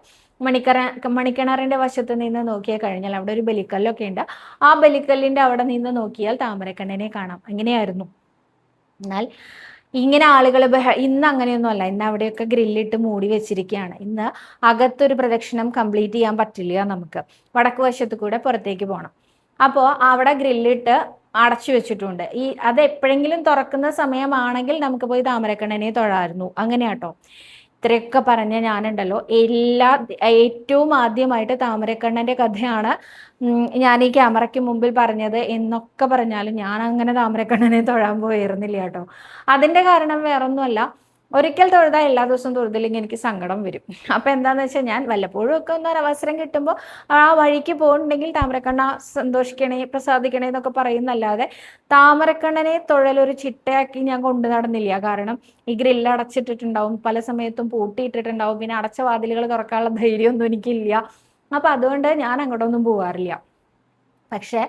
മണിക്കിണറിന്റെ വശത്ത് നിന്ന് നോക്കിയാൽ കഴിഞ്ഞാൽ അവിടെ ഒരു ബലിക്കല്ലൊക്കെ ഉണ്ട്. ആ ബലിക്കല്ലിന്റെ അവിടെ നിന്ന് നോക്കിയാൽ താമരക്കണ്ണനെ കാണാം. അങ്ങനെയായിരുന്നു. എന്നാൽ ഇങ്ങനെ ആളുകൾ ഇന്ന് അങ്ങനെയൊന്നും അല്ല. ഇന്ന് അവിടെയൊക്കെ ഗ്രില്ലിട്ട് മൂടി വെച്ചിരിക്കുകയാണ്. ഇന്ന് അകത്തൊരു പ്രദക്ഷിണം കംപ്ലീറ്റ് ചെയ്യാൻ പറ്റില്ല. നമുക്ക് വടക്ക് വശത്ത് കൂടെ പുറത്തേക്ക് പോകണം. അപ്പോൾ അവിടെ ഗ്രില്ലിട്ട് അടച്ചു വെച്ചിട്ടുണ്ട്. അത് എപ്പോഴെങ്കിലും തുറക്കുന്ന സമയമാണെങ്കിൽ നമുക്ക് പോയി താമരക്കണ്ണനെ തൊഴായിരുന്നു. അങ്ങനെയാട്ടോ. ഇത്രയൊക്കെ പറഞ്ഞ ഞാനുണ്ടല്ലോ ഏറ്റവും ആദ്യമായിട്ട് താമരക്കണ്ണന്റെ കഥയാണ് ഞാൻ ഈ ക്യാമറയ്ക്ക് മുമ്പിൽ പറഞ്ഞത് എന്നൊക്കെ പറഞ്ഞാലും ഞാൻ അങ്ങനെ താമരക്കണ്ണനെ തൊഴാൻ പോയിരുന്നില്ല കേട്ടോ. അതിന്റെ കാരണം വേറൊന്നുമല്ല, ഒരിക്കൽ തൊഴുതാൽ എല്ലാ ദിവസവും തൊഴുതില്ലെങ്കിൽ എനിക്ക് സങ്കടം വരും. അപ്പൊ എന്താന്ന് വെച്ചാൽ ഞാൻ വല്ലപ്പോഴും ഒക്കെ ഒന്നൊരു അവസരം കിട്ടുമ്പോൾ ആ വഴിക്ക് പോകുന്നുണ്ടെങ്കിൽ താമരക്കണ്ണ സന്തോഷിക്കണേ പ്രസാദിക്കണേ എന്നൊക്കെ പറയുന്നല്ലാതെ താമരക്കണ്ണനെ തൊഴലൊരു ചിട്ടയാക്കി ഞാൻ കൊണ്ടു നടന്നില്ല. കാരണം ഈ ഗ്രില്ല് അടച്ചിട്ടിട്ടുണ്ടാവും, പല സമയത്തും പൂട്ടിയിട്ടിട്ടുണ്ടാവും, പിന്നെ അടച്ച വാതിലുകൾ തുറക്കാനുള്ള ധൈര്യമൊന്നും എനിക്കില്ല. അപ്പൊ അതുകൊണ്ട് ഞാൻ അങ്ങോട്ടൊന്നും പോവാറില്ല. പക്ഷെ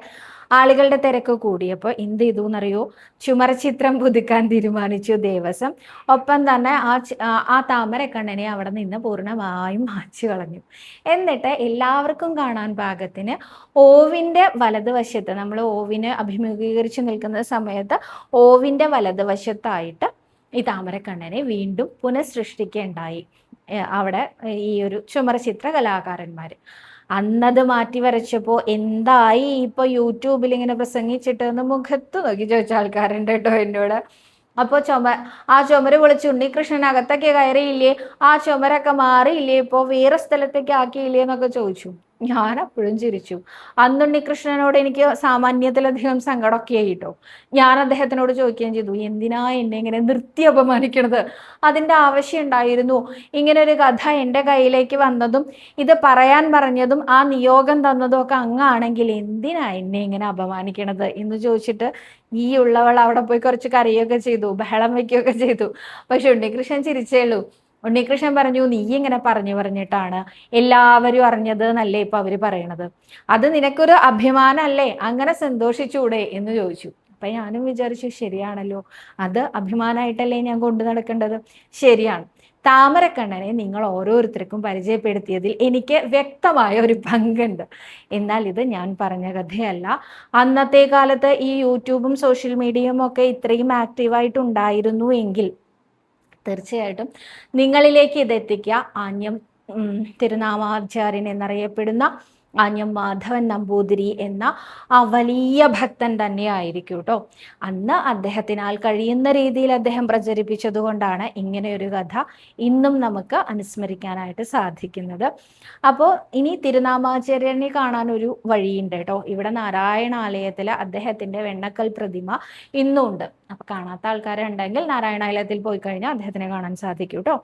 ആളുകളുടെ തിരക്ക് കൂടിയപ്പോൾ എന്ത് ചെയ്തു എന്നറിയോ, ചുമരചിത്രം പുതുക്കാൻ തീരുമാനിച്ചു ദേവസ്വം. ഒപ്പം തന്നെ ആ താമരക്കണ്ണനെ അവിടെ നിന്ന് പൂർണ്ണമായും മാച്ചു കളഞ്ഞു. എന്നിട്ട് എല്ലാവർക്കും കാണാൻ പാകത്തിന് ഓവിന്റെ വലതുവശത്ത്, നമ്മൾ ഓവിന് അഭിമുഖീകരിച്ച് നിൽക്കുന്ന സമയത്ത് ഓവിന്റെ വലതുവശത്തായിട്ട് ഈ താമരക്കണ്ണനെ വീണ്ടും പുനഃസൃഷ്ടിക്കുകയുണ്ടായി അവിടെ ഈ ഒരു ചുമരചിത്ര കലാകാരന്മാർ. അന്നത് മാറ്റി വരച്ചപ്പോ എന്തായി ഇപ്പൊ യൂട്യൂബിൽ ഇങ്ങനെ പ്രസംഗിച്ചിട്ട് എന്ന് മുഖത്ത് നോക്കി ചോദിച്ച ആൾക്കാരുണ്ട് കേട്ടോ എന്നോട്. അപ്പൊ ആ ചുമര് പൊളിച്ച് ഉണ്ണികൃഷ്ണൻ അകത്തൊക്കെ കയറിയില്ലേ, ആ ചുമരൊക്കെ മാറിയില്ലേ, ഇപ്പൊ വേറെ സ്ഥലത്തേക്ക് ആക്കിയില്ലേ എന്നൊക്കെ ചോദിച്ചു. ഞാൻ അപ്പോഴും ചിരിച്ചു. അന്ന് ഉണ്ണികൃഷ്ണനോട് എനിക്ക് സാമാന്യത്തിലധികം സങ്കടമൊക്കെ ആയിട്ടോ. ഞാൻ അദ്ദേഹത്തിനോട് ചോദിക്കുകയും ചെയ്തു, എന്തിനാ എന്നെ ഇങ്ങനെ നിർത്തി അപമാനിക്കണത്? അതിന്റെ ആവശ്യം ഉണ്ടായിരുന്നു? ഇങ്ങനെ ഒരു കഥ എൻ്റെ കയ്യിലേക്ക് വന്നതും ഇത് പറയാൻ പറഞ്ഞതും ആ നിയോഗം തന്നതും ഒക്കെ അങ്ങാണെങ്കിൽ എന്തിനാ എന്നെ ഇങ്ങനെ അപമാനിക്കണത് എന്ന് ചോദിച്ചിട്ട് ഈ ഉള്ളവൾ അവിടെ പോയി കുറച്ച് കരയൊക്കെ ചെയ്തു, ബഹളം വയ്ക്കുകയൊക്കെ ചെയ്തു. പക്ഷെ ഉണ്ണികൃഷ്ണൻ ചിരിച്ചേളൂ. ഉണ്ണികൃഷ്ണൻ പറഞ്ഞു, നീ ഇങ്ങനെ പറഞ്ഞിട്ടാണ് എല്ലാവരും അറിഞ്ഞത് എന്നല്ലേ ഇപ്പൊ അവര് പറയണത്, അത് നിനക്കൊരു അഭിമാനമല്ലേ, അങ്ങനെ സന്തോഷിച്ചൂടെ എന്ന് ചോദിച്ചു. അപ്പൊ ഞാനും വിചാരിച്ചു, ശരിയാണല്ലോ, അത് അഭിമാനമായിട്ടല്ലേ ഞാൻ കൊണ്ടു നടക്കേണ്ടത്. ശരിയാണ്, താമരക്കണ്ണനെ നിങ്ങൾ ഓരോരുത്തർക്കും പരിചയപ്പെടുത്തിയതിൽ എനിക്ക് വ്യക്തമായ ഒരു പങ്കുണ്ട്. എന്നാൽ ഇത് ഞാൻ പറഞ്ഞ കഥയല്ല. അന്നത്തെ കാലത്ത് ഈ യൂട്യൂബും സോഷ്യൽ മീഡിയയും ഒക്കെ ഇത്രയും ആക്റ്റീവായിട്ടുണ്ടായിരുന്നു എങ്കിൽ തീർച്ചയായിട്ടും നിങ്ങളിലേക്ക് ഇതെത്തിക്കുക. ആന്യം തിരുനാമാചാര്യൻ എന്നറിയപ്പെടുന്ന ആഞ്ഞം മാധവൻ നമ്പൂതിരി എന്ന ആ വലിയ ഭക്തൻ തന്നെയായിരിക്കും കേട്ടോ. അന്ന് അദ്ദേഹത്തിനാൽ കഴിയുന്ന രീതിയിൽ അദ്ദേഹം പ്രചരിപ്പിച്ചത് കൊണ്ടാണ് ഇങ്ങനെയൊരു കഥ ഇന്നും നമുക്ക് അനുസ്മരിക്കാനായിട്ട് സാധിക്കുന്നത്. അപ്പോൾ ഇനി തിരുനാമാചാര്യനെ കാണാൻ ഒരു വഴിയുണ്ട് കേട്ടോ. ഇവിടെ നാരായണാലയത്തിൽ അദ്ദേഹത്തിൻ്റെ വെണ്ണക്കൽ പ്രതിമ ഇന്നും ഉണ്ട്. അപ്പോൾ കാണാത്ത ആൾക്കാരുണ്ടെങ്കിൽ നാരായണാലയത്തിൽ പോയി കഴിഞ്ഞാൽ അദ്ദേഹത്തിനെ കാണാൻ സാധിക്കും കേട്ടോ.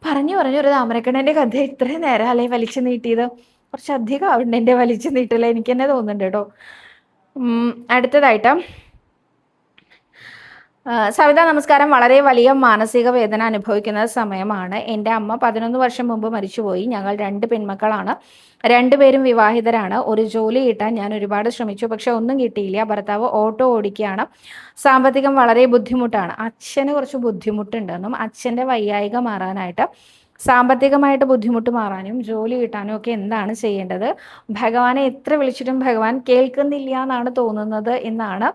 പറഞ്ഞു ഒരു താമരക്കണ്ണൻ്റെ കഥ ഇത്രയും നേരം അല്ലേ വലിച്ചു നീട്ടിയത്? കുറച്ചധികം ആവുന്നുണ്ട് എൻ്റെ വലിച്ചു നീട്ടില്ല, എനിക്ക് തന്നെ തോന്നുന്നുണ്ട് കേട്ടോ. അടുത്തതായിട്ട് സവിത നമസ്കാരം. വളരെ വലിയ മാനസിക വേദന അനുഭവിക്കുന്ന സമയമാണ്. എൻ്റെ അമ്മ 11 വർഷം മുമ്പ് മരിച്ചുപോയി. ഞങ്ങൾ 2 പെൺമക്കളാണ്. 2 പേരും വിവാഹിതരാണ്. ഒരു ജോലി കിട്ടാൻ ഞാൻ ഒരുപാട് ശ്രമിച്ചു, പക്ഷെ ഒന്നും കിട്ടിയില്ല. ഭർത്താവ് ഓട്ടോ ഓടിക്കുകയാണ്. സാമ്പത്തികം വളരെ ബുദ്ധിമുട്ടാണ്. അച്ഛന് കുറച്ച് ബുദ്ധിമുട്ടുണ്ടെന്നും അച്ഛൻ്റെ വയ്യായിക മാറാനായിട്ട് സാമ്പത്തികമായിട്ട് ബുദ്ധിമുട്ട് മാറാനും ജോലി കിട്ടാനും ഒക്കെ എന്താണ് ചെയ്യേണ്ടത്? ഭഗവാനെ എത്ര വിളിച്ചിട്ടും ഭഗവാൻ കേൾക്കുന്നില്ല എന്നാണ് തോന്നുന്നത് എന്നാണ്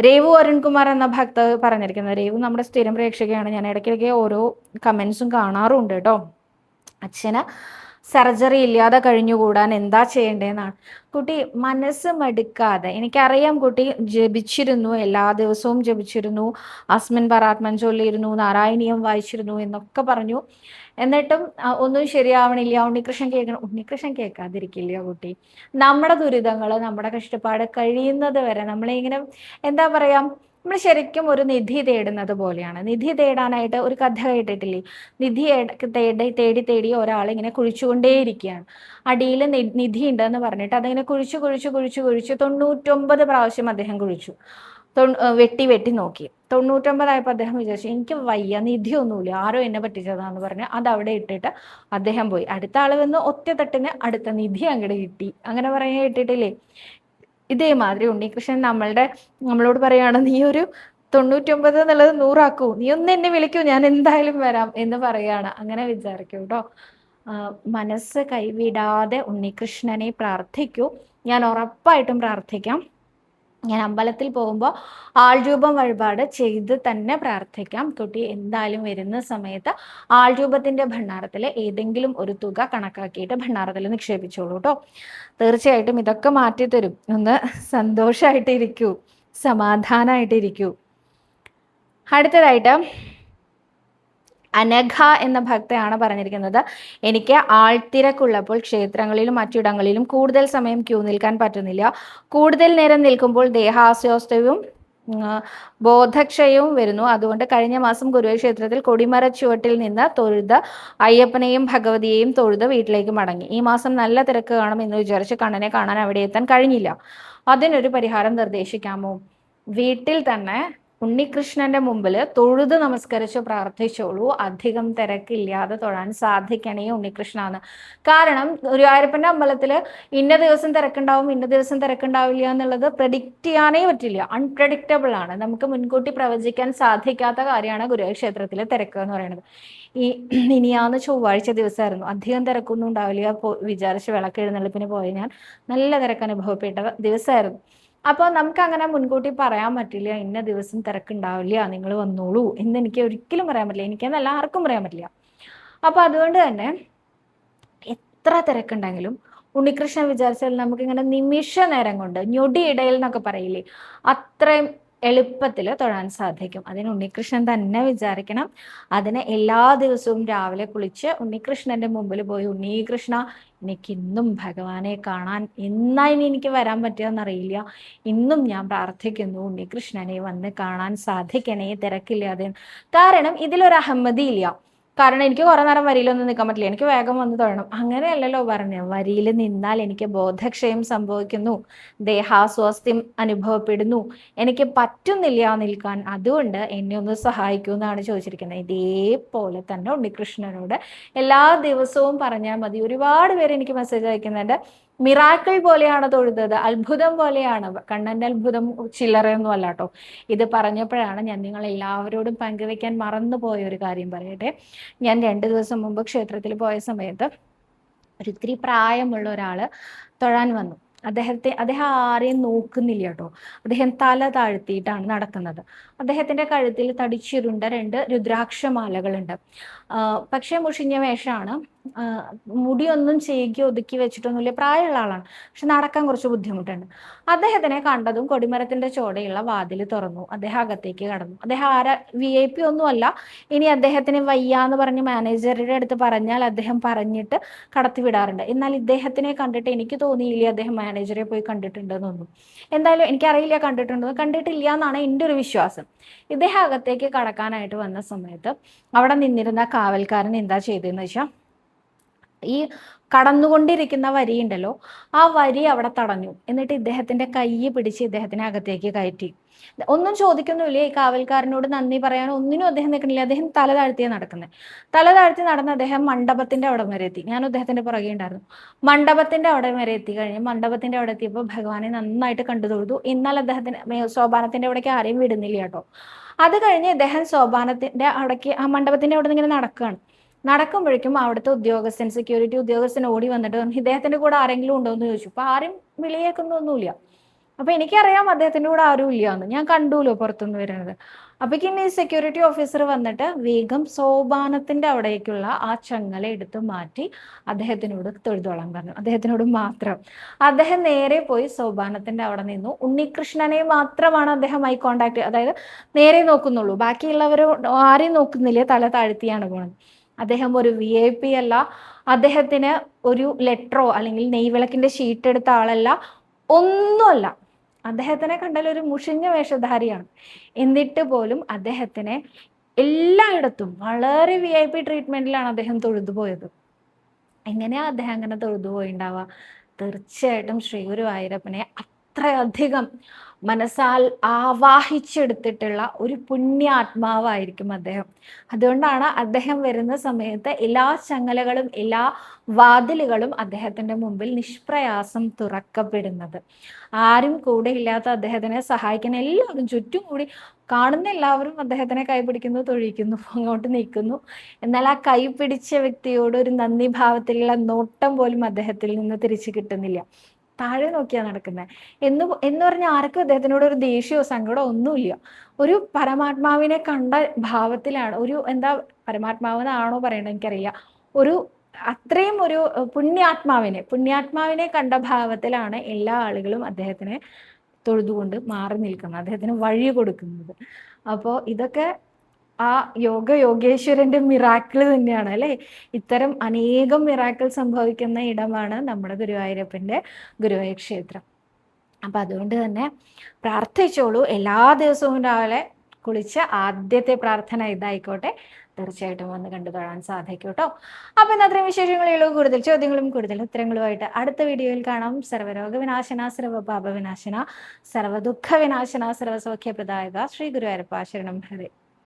രേവു അരുൺകുമാർ എന്ന ഭക്ത പറഞ്ഞിരിക്കുന്നത്. രേവു നമ്മുടെ സ്ഥിരം പ്രേക്ഷകയാണ്. ഞാൻ ഇടയ്ക്കിടയ്ക്ക് ഓരോ കമൻസും കാണാറുണ്ട് കേട്ടോ. അച്ഛന് സർജറി ഇല്ലാതെ കഴിഞ്ഞുകൂടാൻ എന്താ ചെയ്യേണ്ടതെന്നാണ്. കുട്ടി മനസ്സ് മടുക്കാതെ, എനിക്കറിയാം കുട്ടി ജപിച്ചിരുന്നു, എല്ലാ ദിവസവും ജപിച്ചിരുന്നു, അസ്മിൻ പരാത്മൻ ചൊല്ലിയിരുന്നു, നാരായണീയം വായിച്ചിരുന്നു എന്നൊക്കെ പറഞ്ഞു. എന്നിട്ടും ഒന്നും ശരിയാവണില്ല. ഉണ്ണികൃഷ്ണൻ കേൾക്കാതിരിക്കില്ല കുട്ടി. നമ്മുടെ ദുരിതങ്ങൾ, നമ്മുടെ കഷ്ടപ്പാട് കഴിയുന്നത് വരെ നമ്മളിങ്ങനെ എന്താ പറയാ, നമ്മൾ ശരിക്കും ഒരു നിധി തേടുന്നത് പോലെയാണ്. നിധി തേടാനായിട്ട് ഒരു കഥ കേട്ടിട്ടില്ലേ? നിധി തേടി തേടി ഒരാളിങ്ങനെ കുഴിച്ചുകൊണ്ടേയിരിക്കുകയാണ്. അടിയിൽ നിധി ഉണ്ടെന്ന് പറഞ്ഞിട്ട് അതിങ്ങനെ കുഴിച്ചു 99 പ്രാവശ്യം അദ്ദേഹം കുഴിച്ചു. വെട്ടി നോക്കി. 99 അദ്ദേഹം വിചാരിച്ചു എനിക്ക് വയ്യ, നിധിയൊന്നുമില്ല, ആരോ എന്നെ പറ്റിച്ചതാന്ന് പറഞ്ഞ് അത് അവിടെ ഇട്ടിട്ട് അദ്ദേഹം പോയി. അടുത്ത ആള് വന്ന് ഒറ്റ തട്ടിന് അടുത്ത നിധി അങ്ങോട്ട് കിട്ടി. അങ്ങനെ പറയാൻ കേട്ടിട്ടില്ലേ? ഇതേമാതിരി ഉണ്ണികൃഷ്ണൻ നമ്മളോട് പറയാണ്, നീ ഒരു 99 എന്നുള്ളത് 100 ആക്കൂ, നീ ഒന്ന് എന്നെ വിളിക്കൂ, ഞാൻ എന്തായാലും വരാം എന്ന് പറയാണ്. അങ്ങനെ വിചാരിക്കൂ കേട്ടോ. മനസ്സ് കൈവിടാതെ ഉണ്ണികൃഷ്ണനെ പ്രാർത്ഥിക്കൂ. ഞാൻ ഉറപ്പായിട്ടും പ്രാർത്ഥിക്കാം. ഞാൻ അമ്പലത്തിൽ പോകുമ്പോൾ ആൾരൂപം വഴിപാട് ചെയ്ത് തന്നെ പ്രാർത്ഥിക്കാം. കുട്ടി എന്തായാലും വരുന്ന സമയത്ത് ആൾരൂപത്തിൻ്റെ ഭണ്ഡാരത്തിൽ ഏതെങ്കിലും ഒരു തുക കണക്കാക്കിയിട്ട് ഭണ്ഡാരത്തിൽ നിക്ഷേപിച്ചോളൂ കേട്ടോ. തീർച്ചയായിട്ടും ഇതൊക്കെ മാറ്റിത്തരും. ഒന്ന് സന്തോഷമായിട്ടിരിക്കൂ, സമാധാനമായിട്ടിരിക്കൂ. അടുത്തതായിട്ട് അനഘ എന്ന ഭക്തയാണ് പറഞ്ഞിരിക്കുന്നത്. എനിക്ക് ആൾത്തിരക്കുള്ളപ്പോൾ ക്ഷേത്രങ്ങളിലും മറ്റിടങ്ങളിലും കൂടുതൽ സമയം ക്യൂ നിൽക്കാൻ പറ്റുന്നില്ല. കൂടുതൽ നേരം നിൽക്കുമ്പോൾ ദേഹാസ്വാസ്ഥ്യവും ബോധക്ഷയവും വരുന്നു. അതുകൊണ്ട് കഴിഞ്ഞ മാസം ഗുരുവായൂർ ക്ഷേത്രത്തിൽ കൊടിമര ചുവട്ടിൽ നിന്ന് തൊഴുത് അയ്യപ്പനെയും ഭഗവതിയെയും തൊഴുത് വീട്ടിലേക്ക് മടങ്ങി. ഈ മാസം നല്ല തിരക്ക് കാണും എന്ന് വിചാരിച്ച് കണ്ണനെ കാണാൻ അവിടെ എത്താൻ കഴിഞ്ഞില്ല. അതിനൊരു പരിഹാരം നിർദ്ദേശിക്കാമോ? വീട്ടിൽ തന്നെ ഉണ്ണികൃഷ്ണന്റെ മുമ്പിൽ തൊഴുത് നമസ്കരിച്ച് പ്രാർത്ഥിച്ചോളൂ. അധികം തിരക്കില്ലാതെ തൊഴാൻ സാധിക്കണേ ഉണ്ണികൃഷ്ണാന്ന്. കാരണം ഗുരുവായൂരപ്പൻ്റെ അമ്പലത്തിൽ ഇന്ന ദിവസം തിരക്കുണ്ടാവും, ഇന്ന ദിവസം തിരക്കുണ്ടാവില്ല എന്നുള്ളത് പ്രെഡിക്റ്റ് ചെയ്യാനേ പറ്റില്ല. അൺപ്രഡിക്റ്റബിൾ ആണ്. നമുക്ക് മുൻകൂട്ടി പ്രവചിക്കാൻ സാധിക്കാത്ത കാര്യമാണ് ഗുരുവായൂർ ക്ഷേത്രത്തിലെ തിരക്ക് എന്ന് പറയുന്നത്. ഇനിയാന്ന് ചൊവ്വാഴ്ച ദിവസമായിരുന്നു. അധികം തിരക്കൊന്നും ഉണ്ടാവില്ല. വിചാരിച്ച് വിളക്കെഴുന്നള്ളിപ്പിന് പോയി ഞാൻ നല്ല തിരക്ക് അനുഭവപ്പെട്ട ദിവസമായിരുന്നു. അപ്പോൾ നമുക്ക് അങ്ങനെ മുൻകൂട്ടി പറയാൻ പറ്റില്ല, ഇന്ന ദിവസം തിരക്കുണ്ടാവില്ല, നിങ്ങൾ വന്നോളൂ എന്ന് എനിക്ക് ഒരിക്കലും പറയാൻ പറ്റില്ല. എനിക്കെന്നല്ല, ആർക്കും പറയാൻ പറ്റില്ല. അപ്പോൾ അതുകൊണ്ട് തന്നെ എത്ര തിരക്കുണ്ടെങ്കിലും ഉണ്ണികൃഷ്ണൻ വിചാരിച്ചാൽ നമുക്കിങ്ങനെ നിമിഷ നേരം കൊണ്ട്, ഞൊടിയിടയിൽ എന്നൊക്കെ പറയില്ലേ, അത്രയും എളുപ്പത്തിൽ തൊഴാൻ സാധിക്കും. അതിന് ഉണ്ണികൃഷ്ണൻ തന്നെ വിചാരിക്കണം. അതിന് എല്ലാ ദിവസവും രാവിലെ കുളിച്ച് ഉണ്ണികൃഷ്ണന്റെ മുമ്പിൽ പോയി, ഉണ്ണികൃഷ്ണ എനിക്കിന്നും ഭഗവാനെ കാണാൻ എന്നായി എനിക്ക് വരാൻ പറ്റുകയെന്നറിയില്ല, ഇന്നും ഞാൻ പ്രാർത്ഥിക്കുന്നു ഉണ്ണികൃഷ്ണനെ വന്ന് കാണാൻ സാധിക്കണേ തിരക്കില്ലാതെ. കാരണം ഇതിലൊരു അഹമ്മതിയില്ല. കാരണം എനിക്ക് കുറെ നേരം വരിയിലൊന്നും നിൽക്കാൻ പറ്റില്ല, എനിക്ക് വേഗം വന്ന് തൊഴണം. അങ്ങനെയല്ലല്ലോ പറഞ്ഞു. വരിയിൽ നിന്നാൽ എനിക്ക് ബോധക്ഷയം സംഭവിക്കുന്നു, ദേഹാസ്വാസ്ഥ്യം അനുഭവപ്പെടുന്നു, എനിക്ക് പറ്റുന്നില്ല നിൽക്കാൻ, അതുകൊണ്ട് എന്നെ ഒന്ന് സഹായിക്കൂ എന്നാണ് ചോദിച്ചിരിക്കുന്നത്. ഇതേപോലെ തന്നെ ഉണ്ണികൃഷ്ണനോട് എല്ലാ ദിവസവും പറഞ്ഞാൽ മതി. ഒരുപാട് പേര് എനിക്ക് മെസ്സേജ് അയക്കുന്നുണ്ട്, മിറാക്കിൾ പോലെയാണ് തൊഴുതത്, അത്ഭുതം പോലെയാണ്. കണ്ണൻ്റെ അത്ഭുതം ചില്ലറയൊന്നും അല്ല കേട്ടോ. ഇത് പറഞ്ഞപ്പോഴാണ് ഞാൻ നിങ്ങൾ എല്ലാവരോടും പങ്കുവെക്കാൻ മറന്നുപോയ ഒരു കാര്യം പറയട്ടെ. ഞാൻ 2 ദിവസം മുമ്പ് ക്ഷേത്രത്തിൽ പോയ സമയത്ത് ഒരിത്തിരി പ്രായമുള്ള ഒരാൾ തൊഴാൻ വന്നു. അദ്ദേഹം ആരെയും നോക്കുന്നില്ല കേട്ടോ. അദ്ദേഹം തല താഴ്ത്തിയിട്ടാണ് നടക്കുന്നത്. അദ്ദേഹത്തിൻ്റെ കഴുത്തിൽ തടിച്ചിരുണ്ട 2 രുദ്രാക്ഷമാലകളുണ്ട്. പക്ഷേ മുഷിഞ്ഞ വേഷമാണ്. മുടിയൊന്നും ചെയ്കി ഒതുക്കി വെച്ചിട്ടൊന്നുമില്ല, പ്രായമുള്ള ആളാണ്, പക്ഷെ നടക്കാൻ കുറച്ച് ബുദ്ധിമുട്ടുണ്ട്. അദ്ദേഹത്തിനെ കണ്ടതും കൊടിമരത്തിന്റെ ചോടയുള്ള വാതിൽ തുറന്നു, അദ്ദേഹം അകത്തേക്ക് കടന്നു. അദ്ദേഹം ആരാ, VIP ഒന്നുമല്ല. ഇനി അദ്ദേഹത്തിന് വയ്യാന്ന് പറഞ്ഞ് മാനേജറുടെ അടുത്ത് പറഞ്ഞാൽ അദ്ദേഹം പറഞ്ഞിട്ട് കടത്തി വിടാറുണ്ട്. എന്നാൽ ഇദ്ദേഹത്തിനെ കണ്ടിട്ട് എനിക്ക് തോന്നിയില്ല അദ്ദേഹം മാനേജറെ പോയി കണ്ടിട്ടുണ്ടെന്നൊന്നും. എന്തായാലും എനിക്കറിയില്ല കണ്ടിട്ടുണ്ടോ, കണ്ടിട്ടില്ല എന്നാണ് എൻ്റെ ഒരു വിശ്വാസം. ഇദ്ദേഹം അകത്തേക്ക് കടക്കാനായിട്ട് വന്ന സമയത്ത് അവിടെ നിന്നിരുന്ന കാവൽക്കാരൻ എന്താ ചെയ്തതെന്ന് വെച്ചാൽ, ഈ കടന്നുകൊണ്ടിരിക്കുന്ന വരിയുണ്ടല്ലോ, ആ വരി അവിടെ തടഞ്ഞു. എന്നിട്ട് ഇദ്ദേഹത്തിന്റെ കൈ പിടിച്ച് ഇദ്ദേഹത്തിനെ അകത്തേക്ക് കയറ്റി. ഒന്നും ചോദിക്കുന്നില്ല, ഈ കാവൽക്കാരനോട് നന്ദി പറയാനോ ഒന്നിനും അദ്ദേഹം നിൽക്കണില്ല. അദ്ദേഹം തല താഴ്ത്തിയാണ് നടക്കുന്നത്. തല താഴ്ത്തി നടന്ന് അദ്ദേഹം മണ്ഡപത്തിന്റെ അവിടെ വരെ എത്തി. ഞാൻ അദ്ദേഹത്തിന്റെ പുറകെ ഉണ്ടായിരുന്നു. മണ്ഡപത്തിന്റെ അവിടെ വരെ എത്തി കഴിഞ്ഞ് മണ്ഡപത്തിന്റെ അവിടെ എത്തിയപ്പോൾ ഭഗവാനെ നന്നായിട്ട് കണ്ടു തൊഴുതു. എന്നാൽ അദ്ദേഹത്തിന് സോപാനത്തിന്റെ അവിടേക്ക് ആരെയും വിടുന്നില്ല കേട്ടോ. അത് കഴിഞ്ഞ് ഇദ്ദേഹം സോപാനത്തിന്റെ അവിടേക്ക്, ആ മണ്ഡപത്തിന്റെ അവിടെ നിന്ന് ഇങ്ങനെ നടക്കുകയാണ്. നടക്കുമ്പോഴേക്കും അവിടുത്തെ ഉദ്യോഗസ്ഥൻ, സെക്യൂരിറ്റി ഉദ്യോഗസ്ഥൻ ഓടി വന്നിട്ട് ഇദ്ദേഹത്തിന്റെ കൂടെ ആരെങ്കിലും ഉണ്ടോ എന്ന് ചോദിച്ചു. അപ്പൊ ആരും വിളിയേക്കുന്നൊന്നുമില്ല. അപ്പൊ എനിക്കറിയാം അദ്ദേഹത്തിന്റെ കൂടെ ആരും ഇല്ലാന്ന്, ഞാൻ കണ്ടുല്ലോ പുറത്തുനിന്ന് വരുന്നത്. അപ്പോഴേക്കും ഈ സെക്യൂരിറ്റി ഓഫീസർ വന്നിട്ട് വേഗം സോപാനത്തിന്റെ അവിടേക്കുള്ള ആ ചങ്ങല എടുത്ത് മാറ്റി അദ്ദേഹത്തിനോട് തൊഴുതോളാൻ പറഞ്ഞു. അദ്ദേഹത്തിനോട് മാത്രം. അദ്ദേഹം നേരെ പോയി സോപാനത്തിന്റെ അവിടെ നിന്നു. ഉണ്ണികൃഷ്ണനെ മാത്രമാണ് അദ്ദേഹം ഐ കോണ്ടാക്ട്, അതായത് നേരെ നോക്കുന്നുള്ളൂ, ബാക്കിയുള്ളവരോട് ആരെയും നോക്കുന്നില്ല, തല താഴ്ത്തിയാണ് പോണത്. അദ്ദേഹം ഒരു VIP അല്ല, അദ്ദേഹത്തിന് ഒരു ലെറ്ററോ അല്ലെങ്കിൽ നെയ്വിളക്കിന്റെ ഷീറ്റ് എടുത്ത ആളല്ല, ഒന്നുമല്ല. അദ്ദേഹത്തിനെ കണ്ടാൽ ഒരു മുഷിഞ്ഞ വേഷധാരിയാണ്. എന്നിട്ട് പോലും അദ്ദേഹത്തിനെ എല്ലായിടത്തും വളരെ VIP ട്രീറ്റ്മെന്റിലാണ് അദ്ദേഹം തൊഴുതുപോയത്. എങ്ങനെയാ അദ്ദേഹം അങ്ങനെ തൊഴുതുപോയിണ്ടാവുക? തീർച്ചയായിട്ടും ശ്രീ ഗുരുവായൂരപ്പനെ അത്രയധികം മനസ്സാൽ ആവാഹിച്ചെടുത്തിട്ടുള്ള ഒരു പുണ്യാത്മാവായിരിക്കും അദ്ദേഹം. അതുകൊണ്ടാണ് അദ്ദേഹം വരുന്ന സമയത്ത് എല്ലാ ചങ്ങലകളും എല്ലാ വാതിലുകളും അദ്ദേഹത്തിന്റെ മുമ്പിൽ നിഷ്പ്രയാസം തുറക്കപ്പെടുന്നത്. ആരും കൂടെ ഇല്ലാത്ത അദ്ദേഹത്തിനെ സഹായിക്കാൻ എല്ലാവരും ചുറ്റും കൂടി കാണുന്ന എല്ലാവരും അദ്ദേഹത്തിനെ കൈപിടിക്കുന്നു, തൊഴിക്കുന്നു, അങ്ങോട്ട് നീക്കുന്നു. എന്നാൽ ആ കൈ പിടിച്ച വ്യക്തിയോട് ഒരു നന്ദി ഭാവത്തിലുള്ള നോട്ടം പോലും അദ്ദേഹത്തിൽ നിന്ന് തിരിച്ചു കിട്ടുന്നില്ല. താഴെ നോക്കിയാ നടക്കുന്നത് എന്ന് പറഞ്ഞാൽ ആർക്കും അദ്ദേഹത്തിനോട് ഒരു ദേഷ്യമോ സങ്കടമോ ഒന്നുമില്ല. ഒരു പരമാത്മാവിനെ കണ്ട ഭാവത്തിലാണ്, ഒരു എന്താ പരമാത്മാവെന്നാണോ പറയണത് എനിക്കറിയില്ല, ഒരു അത്രയും ഒരു പുണ്യാത്മാവിനെ കണ്ട ഭാവത്തിലാണ് എല്ലാ ആളുകളും അദ്ദേഹത്തിനെ തൊഴുതുകൊണ്ട് മാറി നിൽക്കുന്നത്, അദ്ദേഹത്തിന് വഴി കൊടുക്കുന്നത്. അപ്പോൾ ഇതൊക്കെ ആ യോഗേശ്വരന്റെ മിറാക്കിൾ തന്നെയാണ് അല്ലേ. ഇത്തരം അനേകം മിറാക്കിൾ സംഭവിക്കുന്ന ഇടമാണ് നമ്മുടെ ഗുരുവായൂരപ്പന്റെ ഗുരുവായൂർ ക്ഷേത്രം. അപ്പൊ അതുകൊണ്ട് തന്നെ പ്രാർത്ഥിച്ചോളൂ. എല്ലാ ദിവസവും രാവിലെ കുളിച്ച് ആദ്യത്തെ പ്രാർത്ഥന ഇതായിക്കോട്ടെ. തീർച്ചയായിട്ടും വന്ന് കണ്ടു തൊഴാൻ സാധിക്കും കേട്ടോ. അപ്പൊ ഇന്ന് അത്രയും വിശേഷങ്ങളുള്ളൂ. കൂടുതൽ ചോദ്യങ്ങളും കൂടുതൽ ഉത്തരങ്ങളുമായിട്ട് അടുത്ത വീഡിയോയിൽ കാണാം. സർവ്വരോഗ വിനാശന, സർവ്വപാപ വിനാശന, സർവ്വദുഃഖ വിനാശന, സർവ്വസൗഖ്യപ്രദായക ശ്രീ ഗുരുവായൂരപ്പ ശരണം ഹരേ.